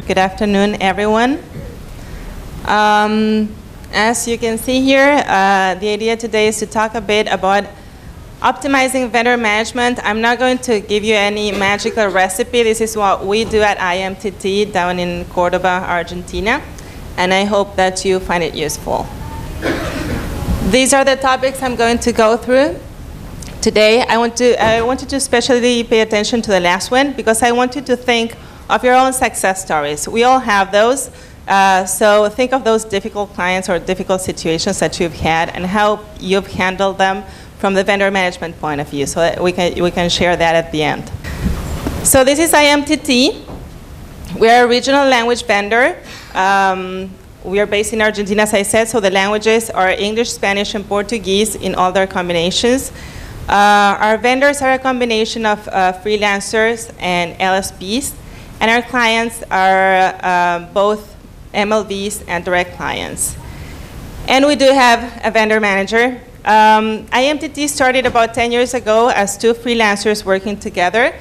Good afternoon, everyone. As you can see here, the idea today is to talk a bit about optimizing vendor management. I'm not going to give you any magical recipe. This is what we do at IMTT down in Cordoba, Argentina, and I hope that you find it useful. These are the topics I'm going to go through today. I want you to especially pay attention to the last one because I want you to think of your own success stories. We all have those. So think of those difficult clients or difficult situations that you've had and how you've handled them from the vendor management point of view so that we can share that at the end. So this is IMTT. We're a regional language vendor. We are based in Argentina, as I said, so the languages are English, Spanish, and Portuguese in all their combinations. Our vendors are a combination of freelancers and LSPs, and our clients are both MLVs and direct clients. And we do have a vendor manager. IMTT started about 10 years ago as two freelancers working together.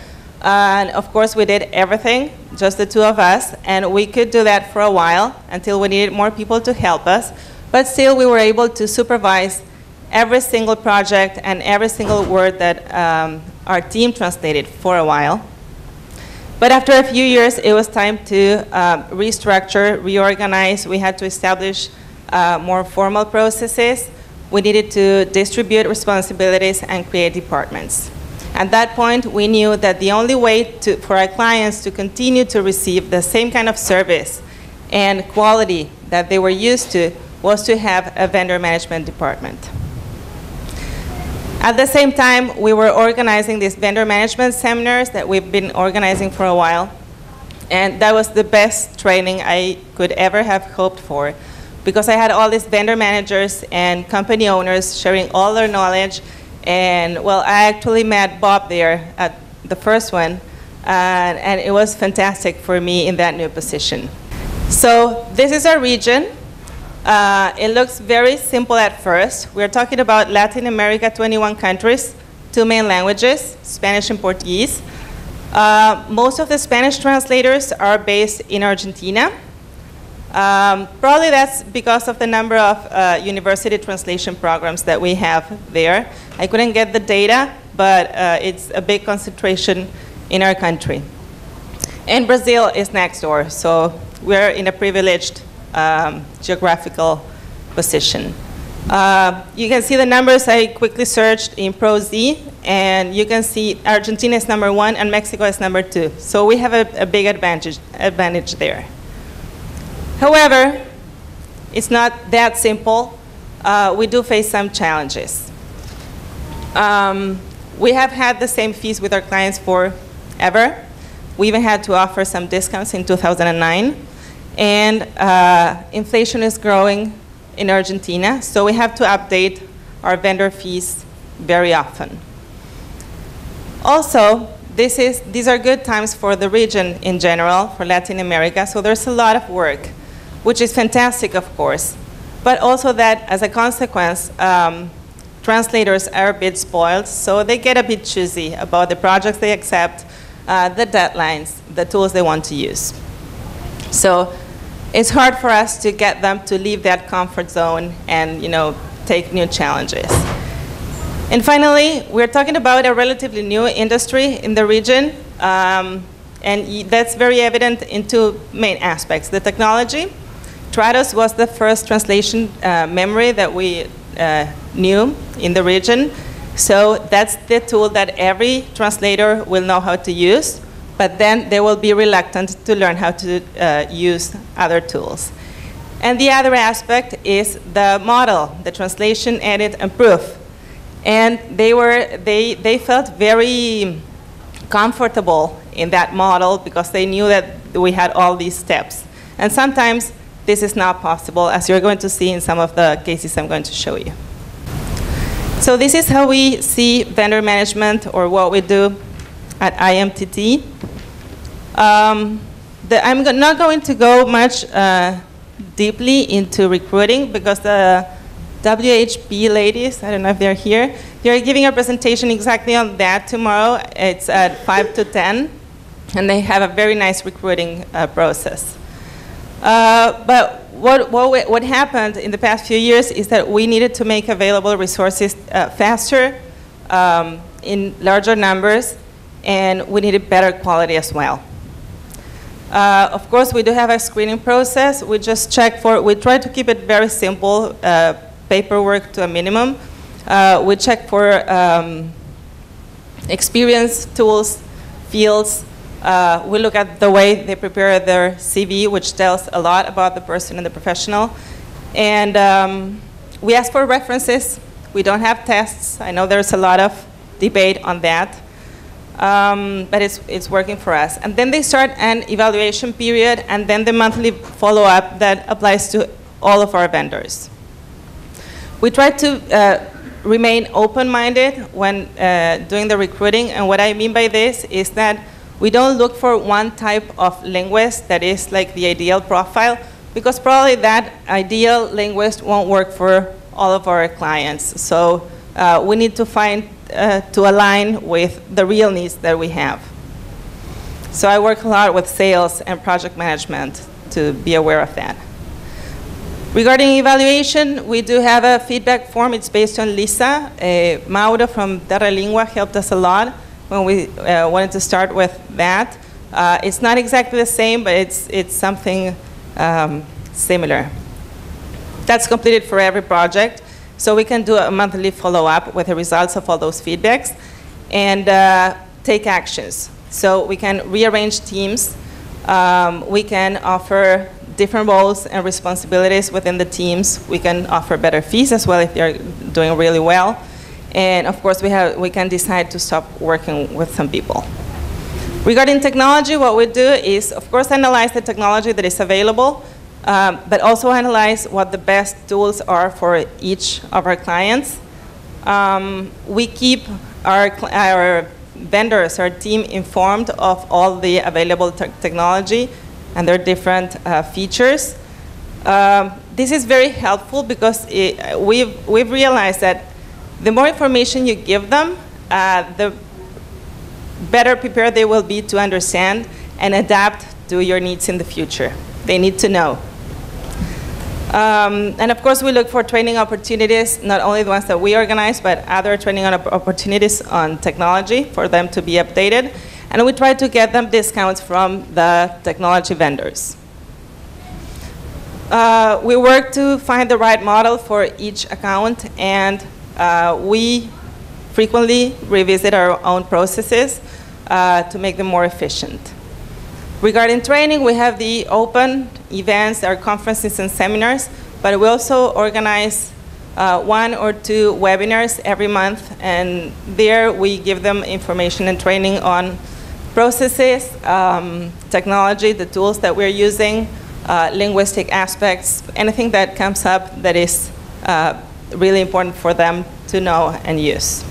And of course, we did everything, just the two of us. And we could do that for a while until we needed more people to help us. But still, we were able to supervise every single project and every single word that our team translated for a while. But after a few years, it was time to restructure, reorganize. We had to establish more formal processes. We needed to distribute responsibilities and create departments. At that point, we knew that the only way for our clients to continue to receive the same kind of service and quality that they were used to was to have a vendor management department. At the same time, we were organizing these vendor management seminars that we've been organizing for a while. And that was the best training I could ever have hoped for, because I had all these vendor managers and company owners sharing all their knowledge. And well, I actually met Bob there at the first one, and it was fantastic for me in that new position. So this is our region. It looks very simple at first. We're talking about Latin America, 21 countries, 2 main languages, Spanish and Portuguese. Most of the Spanish translators are based in Argentina. Probably that's because of the number of university translation programs that we have there. I couldn't get the data, but it's a big concentration in our country. And Brazil is next door, so we're in a privileged geographical position. You can see the numbers. I quickly searched in ProZ, and you can see Argentina is #1 and Mexico is #2. So we have a big advantage there. However, it's not that simple. We do face some challenges. We have had the same fees with our clients forever. We even had to offer some discounts in 2009. And inflation is growing in Argentina, so we have to update our vendor fees very often. Also, these are good times for the region in general, for Latin America, so there's a lot of work, which is fantastic, of course, but also that, as a consequence, translators are a bit spoiled, so they get a bit choosy about the projects they accept, the deadlines, the tools they want to use. So it's hard for us to get them to leave that comfort zone and, take new challenges. And finally, we're talking about a relatively new industry in the region, and that's very evident in 2 main aspects. The technology. Trados was the first translation memory that we knew in the region. So that's the tool that every translator will know how to use, but then they will be reluctant to learn how to use other tools. And the other aspect is the model, the translation, edit, and proof. And they felt very comfortable in that model because they knew that we had all these steps. And sometimes this is not possible, as you're going to see in some of the cases I'm going to show you. So this is how we see vendor management, or what we do at IMTT. I'm not going to go much deeply into recruiting because the WHP ladies, I don't know if they're here, they're giving a presentation exactly on that tomorrow. It's at 5 to 10. And they have a very nice recruiting process. But what happened in the past few years is that we needed to make available resources faster, in larger numbers, and we needed better quality as well. Of course, we do have a screening process. We just check for, we try to keep it very simple, paperwork to a minimum. We check for experience, tools, fields. We look at the way they prepare their CV, which tells a lot about the person and the professional. And we ask for references. We don't have tests. I know there's a lot of debate on that. But it's working for us. And then they start an evaluation period, and then the monthly follow-up that applies to all of our vendors. We try to remain open-minded when doing the recruiting, and what I mean by this is that we don't look for one type of linguist that is like the ideal profile, because probably that ideal linguist won't work for all of our clients. So we need to find to align with the real needs that we have. So I work a lot with sales and project management to be aware of that. Regarding evaluation, we do have a feedback form. It's based on Lisa. Mauro from Terralingua helped us a lot when we wanted to start with that. It's not exactly the same, but it's something similar. That's completed for every project. So we can do a monthly follow-up with the results of all those feedbacks and take actions. So we can rearrange teams. We can offer different roles and responsibilities within the teams. We can offer better fees as well if they're doing really well. And of course, we can decide to stop working with some people. Regarding technology, what we do is, of course, analyze the technology that is available, but also analyze what the best tools are for each of our clients. We keep our vendors, our team, informed of all the available technology and their different features. This is very helpful because we've realized that the more information you give them, the better prepared they will be to understand and adapt to your needs in the future. They need to know. And of course, we look for training opportunities, not only the ones that we organize, but other training opportunities on technology for them to be updated. And we try to get them discounts from the technology vendors. We work to find the right model for each account, and we frequently revisit our own processes to make them more efficient. Regarding training, we have the open events, our conferences and seminars, but we also organize 1 or 2 webinars every month, and there we give them information and training on processes, technology, the tools that we're using, linguistic aspects, anything that comes up that is really important for them to know and use.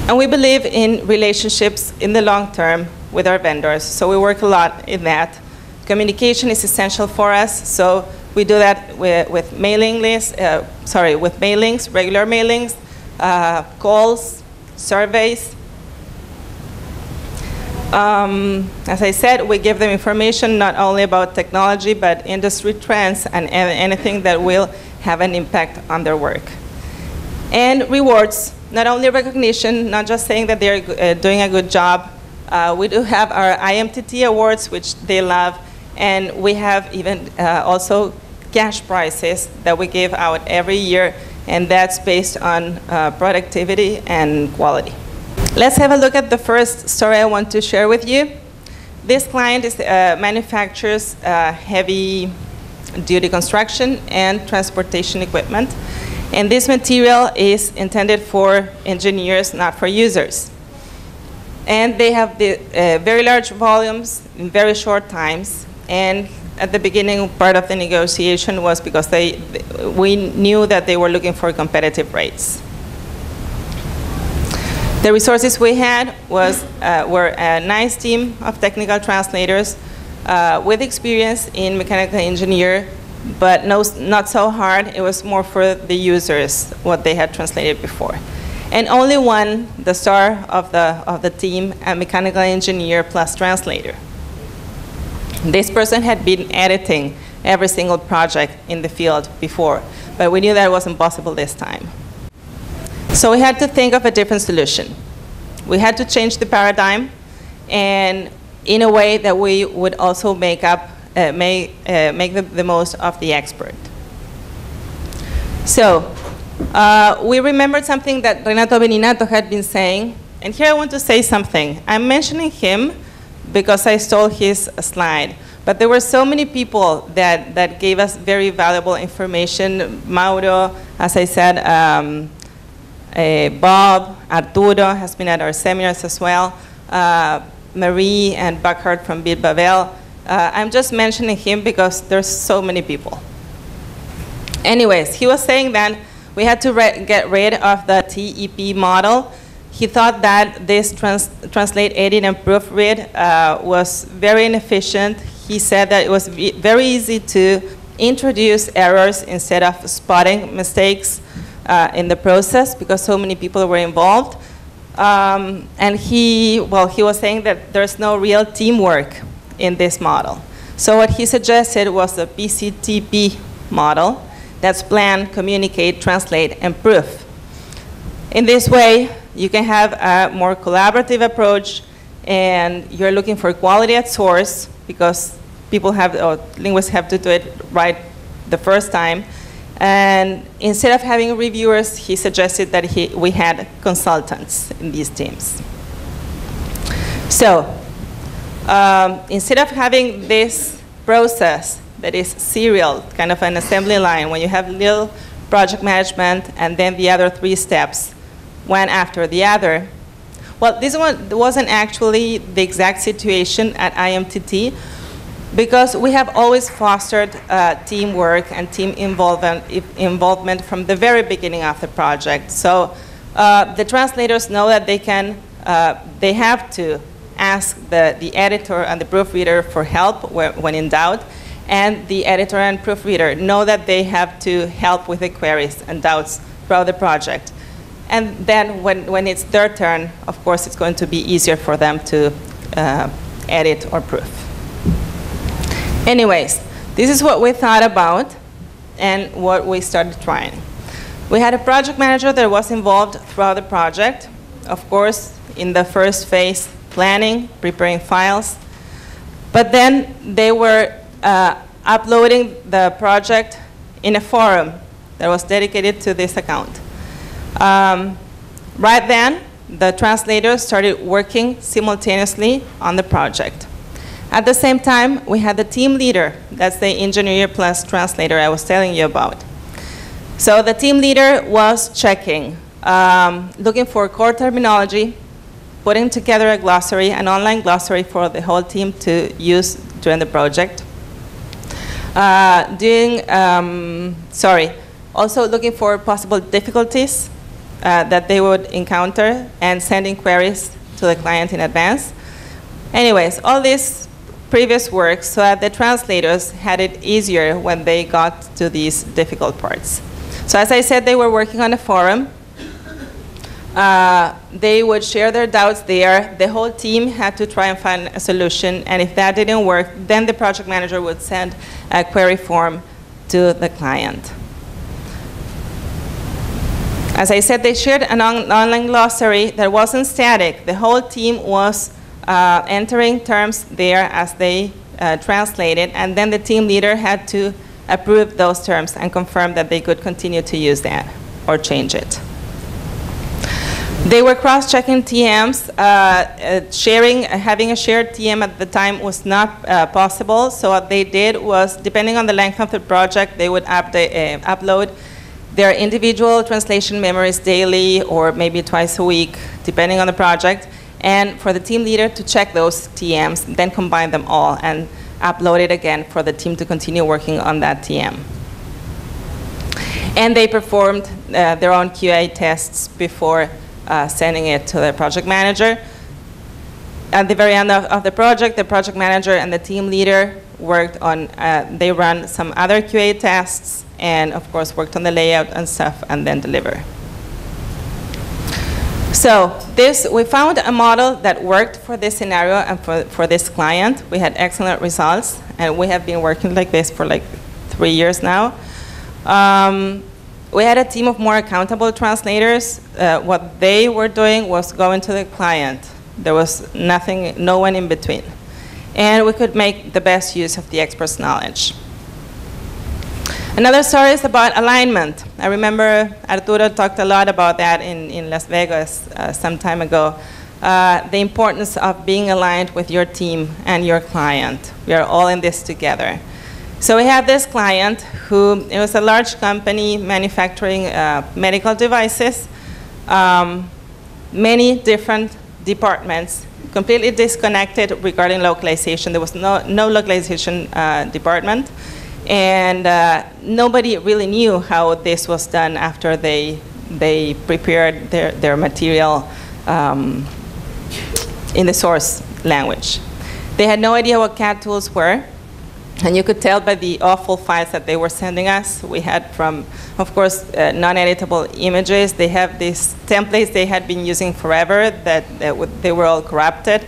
And we believe in relationships in the long term with our vendors, so we work a lot in that. Communication is essential for us, so we do that with mailing lists, with mailings, regular mailings, calls, surveys. As I said, we give them information not only about technology, but industry trends and anything that will have an impact on their work. And rewards, not only recognition, not just saying that they're doing a good job. We do have our IMTT awards, which they love, and we have even also cash prizes that we give out every year, and that's based on productivity and quality. Let's have a look at the first story I want to share with you. This client manufactures heavy-duty construction and transportation equipment, and this material is intended for engineers, not for users. And they have the very large volumes in very short times, and at the beginning, part of the negotiation was because we knew that they were looking for competitive rates. The resources we had were a nice team of technical translators with experience in mechanical engineer, but not so hard. It was more for the users, what they had translated before. And only one, the star of the team, a mechanical engineer plus translator. This person had been editing every single project in the field before, but we knew that it wasn't possible this time. So we had to think of a different solution. We had to change the paradigm, and in a way that we would also make the most of the expert. So we remembered something that Renato Beninato had been saying, and here I want to say something. I'm mentioning him because I stole his slide, but there were so many people that gave us very valuable information. Mauro, as I said, Bob, Arturo has been at our seminars as well, Marie and Buckhart from Bid Bavel. I'm just mentioning him because there's so many people. Anyways, he was saying that we had to get rid of the TEP model. He thought that this translate, edit, and proofread was very inefficient. He said that it was very easy to introduce errors instead of spotting mistakes in the process because so many people were involved. And he was saying that there's no real teamwork in this model. So what he suggested was the PCTP model. That's plan, communicate, translate, and proof. In this way, you can have a more collaborative approach, and you're looking for quality at source because people linguists have to do it right the first time. And instead of having reviewers, he suggested that we had consultants in these teams. So instead of having this process that is serial, kind of an assembly line, when you have little project management and then the other 3 steps, one after the other. Well, this one wasn't actually the exact situation at IMTT because we have always fostered teamwork and team involvement from the very beginning of the project. So the translators know that they have to ask the editor and the proofreader for help when in doubt. And the editor and proofreader know that they have to help with the queries and doubts throughout the project. And then when it's their turn, of course, it's going to be easier for them to edit or proof. Anyways, this is what we thought about and what we started trying. We had a project manager that was involved throughout the project. Of course, in the first phase, planning, preparing files. But then they were uploading the project in a forum that was dedicated to this account. Right then, the translators started working simultaneously on the project. At the same time, we had the team leader. That's the engineer plus translator I was telling you about. So the team leader was checking, looking for core terminology, putting together a glossary, an online glossary for the whole team to use during the project. Also looking for possible difficulties that they would encounter and sending queries to the client in advance. Anyways, all this previous work so that the translators had it easier when they got to these difficult parts. So as I said, they were working on a forum. They would share their doubts there. The whole team had to try and find a solution, and if that didn't work, then the project manager would send a query form to the client. As I said, they shared an online glossary that wasn't static. The whole team was entering terms there as they translated, and then the team leader had to approve those terms and confirm that they could continue to use that or change it. They were cross-checking TMs. Having a shared TM at the time was not possible, so what they did was, depending on the length of the project, they would upload their individual translation memories daily or maybe twice a week, depending on the project, and for the team leader to check those TMs, then combine them all and upload it again for the team to continue working on that TM. And they performed their own QA tests before sending it to the project manager. At the very end of the project manager and the team leader worked on, they ran some other QA tests and of course worked on the layout and stuff and then deliver. So we found a model that worked for this scenario and for this client. We had excellent results, and we have been working like this for like 3 years now. We had a team of more accountable translators. What they were doing was going to the client. There was nothing, no one in between. And we could make the best use of the expert's knowledge. Another story is about alignment. I remember Arturo talked a lot about that in Las Vegas some time ago. The importance of being aligned with your team and your client. We are all in this together. So we had this client who, it was a large company manufacturing medical devices, many different departments, completely disconnected regarding localization. There was no localization department. And nobody really knew how this was done after they prepared their material in the source language. They had no idea what CAD tools were. And you could tell by the awful files that they were sending us. We had from, of course, non-editable images. They have these templates they had been using forever that they were all corrupted.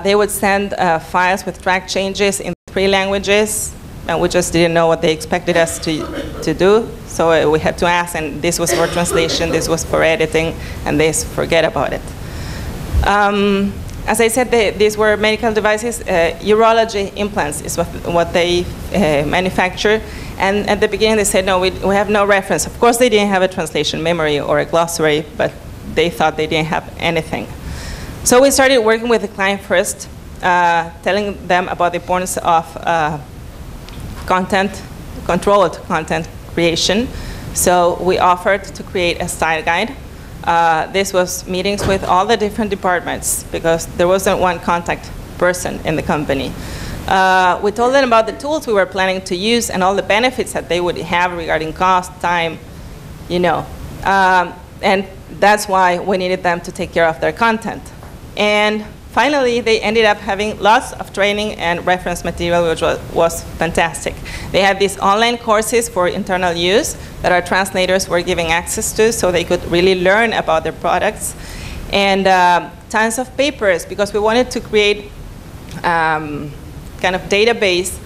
They would send files with track changes in 3 languages. And we just didn't know what they expected us to do. So we had to ask, and this was for translation, this was for editing, and they forget about it. As I said, these were medical devices. Urology implants is what they manufacture. And at the beginning, they said, no, we have no reference. Of course, they didn't have a translation memory or a glossary, but they thought they didn't have anything. So we started working with the client first, telling them about the importance of controlled content creation. So we offered to create a style guide. This was meetings with all the different departments because there wasn't one contact person in the company. We told them about the tools we were planning to use and all the benefits that they would have regarding cost, time, you know. And that's why we needed them to take care of their content. And finally, they ended up having lots of training and reference material, which was fantastic. They had these online courses for internal use that our translators were giving access to so they could really learn about their products. And tons of papers, because we wanted to create kind of database.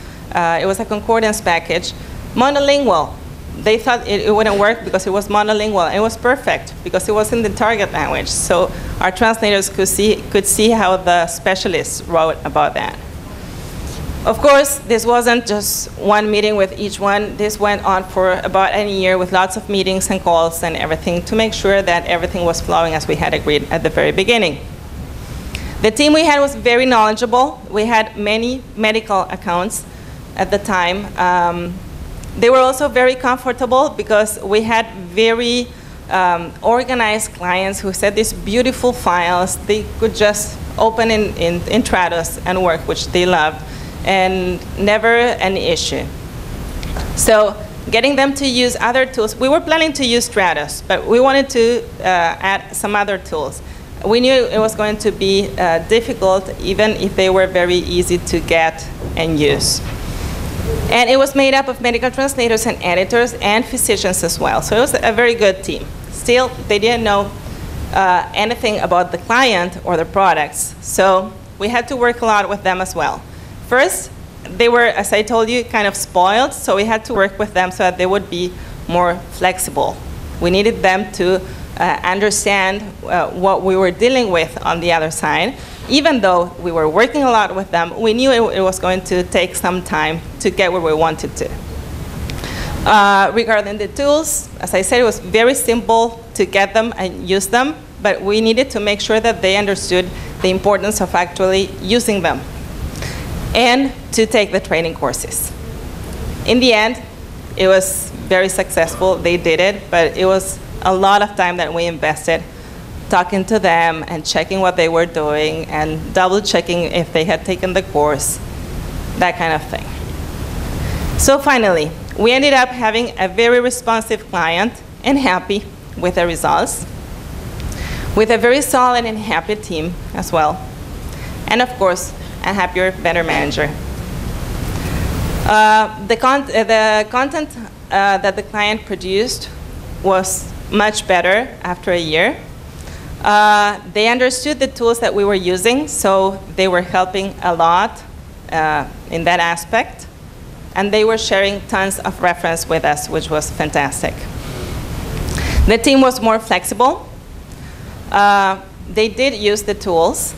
It was a concordance package, monolingual. They thought it wouldn't work because it was monolingual. It was perfect because it was in the target language. So our translators could see how the specialists wrote about that. Of course, this wasn't just one meeting with each one. This went on for about a year with lots of meetings and calls and everything to make sure that everything was flowing as we had agreed at the very beginning. The team we had was very knowledgeable. We had many medical accounts at the time. They were also very comfortable because we had very organized clients who said these beautiful files. They could just open in Trados and work, which they loved, and never an issue. So getting them to use other tools, we were planning to use Trados, but we wanted to add some other tools. We knew it was going to be difficult, even if they were very easy to get and use. And it was made up of medical translators and editors and physicians as well. So it was a very good team. Still, they didn't know anything about the client or the products. So we had to work a lot with them as well. First, they were, as I told you, kind of spoiled. So we had to work with them so that they would be more flexible. We needed them to understand what we were dealing with on the other side. Even though we were working a lot with them, we knew it was going to take some time to get where we wanted to. Regarding the tools, as I said, it was very simple to get them and use them, but we needed to make sure that they understood the importance of actually using them and to take the training courses. In the end, it was very successful. They did it, but it was a lot of time that we invested talking to them and checking what they were doing and double checking if they had taken the course, that kind of thing. So finally, we ended up having a very responsive client and happy with the results, with a very solid and happy team as well, and of course, a happier, better manager. The content that the client produced was much better after a year. They understood the tools that we were using, so they were helping a lot in that aspect. And they were sharing tons of reference with us, which was fantastic. The team was more flexible. They did use the tools.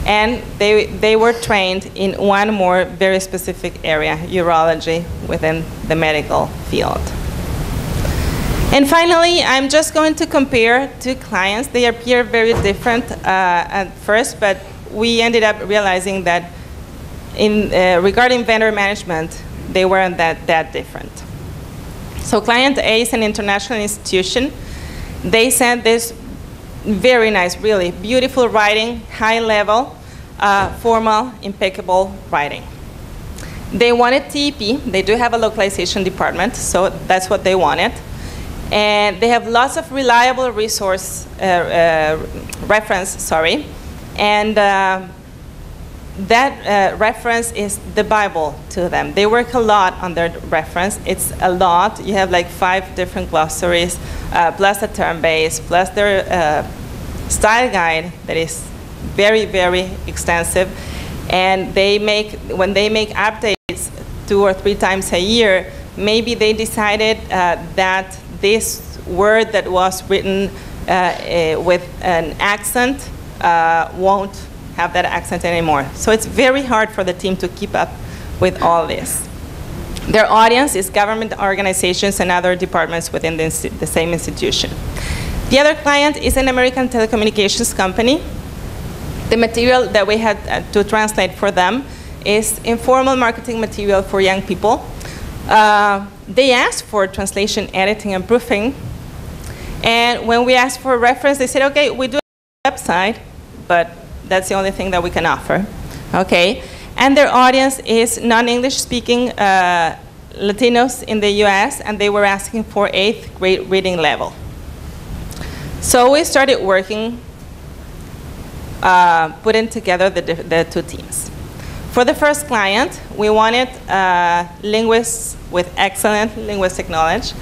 And they were trained in one more very specific area, urology, within the medical field. And finally, I'm just going to compare two clients. They appear very different at first, but we ended up realizing that regarding vendor management, they weren't that different. So client A is an international institution. They sent this very nice, really beautiful writing, high level, formal, impeccable writing. They wanted TEP. They do have a localization department, so that's what they wanted. And they have lots of reliable reference, and that reference is the Bible to them. They work a lot on their reference. It's a lot. You have like 5 different glossaries, plus a term base, plus their style guide that is very, very extensive. And when they make updates 2 or 3 times a year, maybe they decided that this word that was written with an accent won't have that accent anymore. So it's very hard for the team to keep up with all this. Their audience is government organizations and other departments within the same institution. The other client is an American telecommunications company. The material that we had to translate for them is informal marketing material for young people. They asked for translation, editing, and proofing. And when we asked for a reference, they said, okay, we do have a website, but that's the only thing that we can offer. Okay. And their audience is non-English speaking Latinos in the US, and they were asking for 8th grade reading level. So we started working, putting together the 2 teams. For the first client, we wanted linguists with excellent linguistic knowledge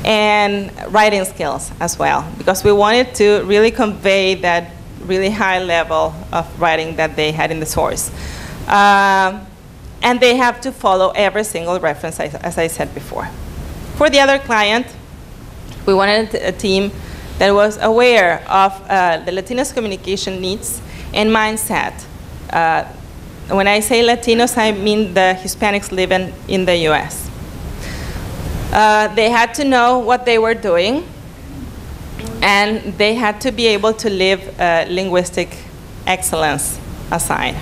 and writing skills as well, because we wanted to really convey that really high level of writing that they had in the source. And they have to follow every single reference, as I said before. For the other client, we wanted a team that was aware of the Latinos' communication needs and mindset. When I say Latinos, I mean the Hispanics living in the US. They had to know what they were doing, and they had to be able to leave linguistic excellence aside.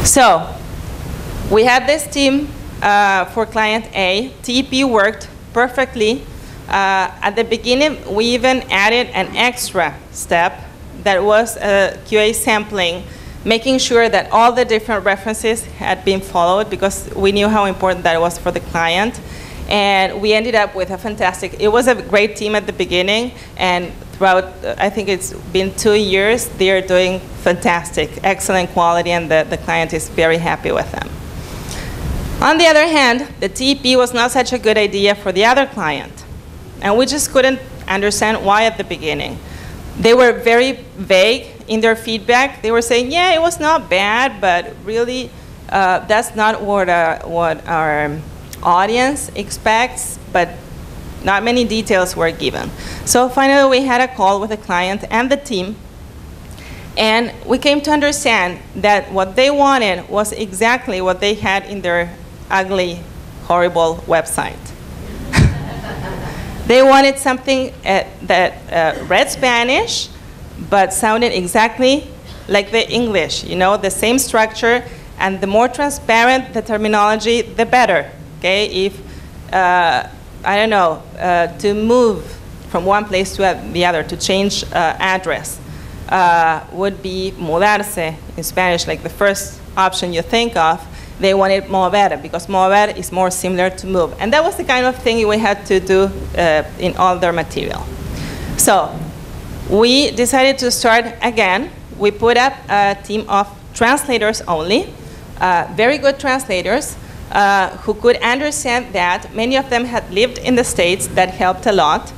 So we had this team for client A. TEP worked perfectly. At the beginning, we even added an extra step that was QA sampling, making sure that all the different references had been followed, because we knew how important that was for the client. And we ended up with a fantastic, it was a great team at the beginning, and throughout, I think it's been 2 years, they're doing fantastic, excellent quality, and the client is very happy with them. On the other hand, the TEP was not such a good idea for the other client. And we just couldn't understand why at the beginning. They were very vague in their feedback. They were saying, yeah, it was not bad, but really that's not what our audience expects, but not many details were given. So finally, we had a call with the client and the team, and we came to understand that what they wanted was exactly what they had in their ugly, horrible website. They wanted something that read Spanish, but sounded exactly like the English, you know, the same structure, and the more transparent the terminology, the better, okay? If, I don't know, to move from one place to the other, to change address, would be mudarse in Spanish, like the first option you think of. They wanted mover, because mover is more similar to move. And that was the kind of thing we had to do in all their material. So we decided to start again. We put up a team of translators only, very good translators who could understand that. Many of them had lived in the States. That helped a lot.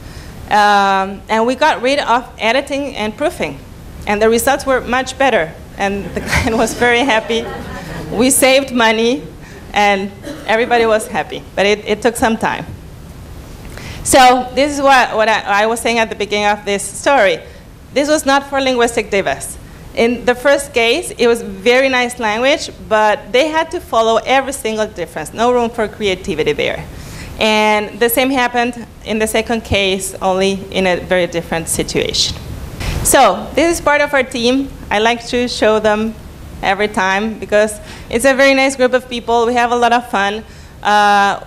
And we got rid of editing and proofing. And the results were much better. And the client was very happy. We saved money, and everybody was happy. But it took some time. So this is what I was saying at the beginning of this story. This was not for linguistic divas. In the first case, it was very nice language, but they had to follow every single difference. No room for creativity there. And the same happened in the second case, only in a very different situation. So this is part of our team. I like to show them every time because it's a very nice group of people. We have a lot of fun. I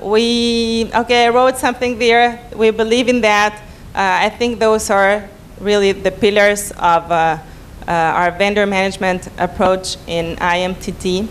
wrote something there. We believe in that. I think those are really the pillars of our vendor management approach in IMTT.